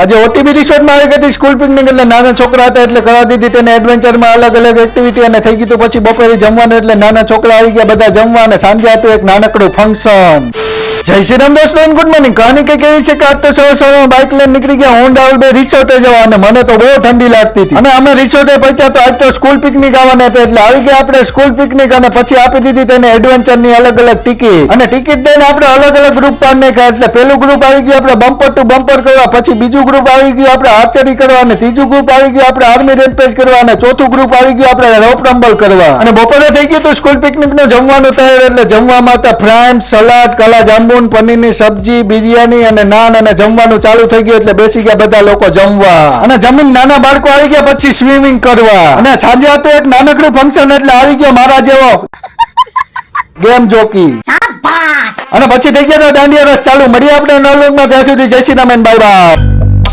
આજે ઓટીબી રિસોર્ટમાં આવી ગઈ સ્કૂલ પિકનિક એટલે નાના છોકરા હતા એટલે કરાવી દીધી તેને એડવેન્ચરમાં અલગ અલગ એક્ટિવિટી અને થઈ ગયું પછી બપોરે જમવાનું એટલે નાના છોકરા આવી ગયા બધા જમવા અને સાંજે હતું એક નાનકડું ફંક્શન. જય શ્રી રામ દોસ્તો એન્ડ ગુડ મોર્નિંગ. કહાની કઈ કેવી છે કે આજ તો સવારમાં બાઇક લઈને નીકળી ગયા હું ડાઉલ બે રિસોર્ટે જવા અને મને તો બહુ ઠંડી લાગતી હતી અને અમે રિસોર્ટે પહોંચ્યા તો આજ તો સ્કૂલ પિકનિક આવવાના હતા એટલે આવી ગયા આપણે સ્કૂલ પિકનિક અને પછી આપી દીધી તેને એડવેન્ચરની અલગ અલગ ટિકિટ અને ટિકિટ દઈને આપણે અલગ અલગ ગ્રુપ પાડીને ગયા એટલે પેલું ગ્રુપ આવી ગયું આપણે બમ્પર ટુ બમ્પર કરવા, પછી બીજું ગ્રુપ આવી ગયું આપણે આર્ચરી કરવા અને ત્રીજું ગ્રુપ આવી ગયું આપણે આર્મી રેમ્પેજ કરવા અને ચોથું ગ્રુપ આવી ગયું આપણે રોપ રમ્બલ કરવા. અને બપોરે થઈ ગયું તો સ્કૂલ પિકનિક નું જમવાનું તૈયાર એટલે જમવામાં હતા ફ્રાઈડ, સલાડ, કાલા જાંબુન, પનીરની સબ્જી, બિરયાની અને નાન અને જમવાનું ચાલુ થઈ ગયું એટલે બેસી ગયા બધા લોકો જમવા અને જમીન નાના બાળકો આવી ગયા પછી સ્વિમિંગ કરવા અને સાંજે હતું એક નાનકડું ફંક્શન એટલે આવી ગયો મારા જેવો ગેમ જોકી અને પછી થઈ ગયા દાંડિયા રસ ચાલુ. મળીએ આપણે નવલોકમાં, ત્યાં સુધી જય શ્રી રામ, બાય બાય.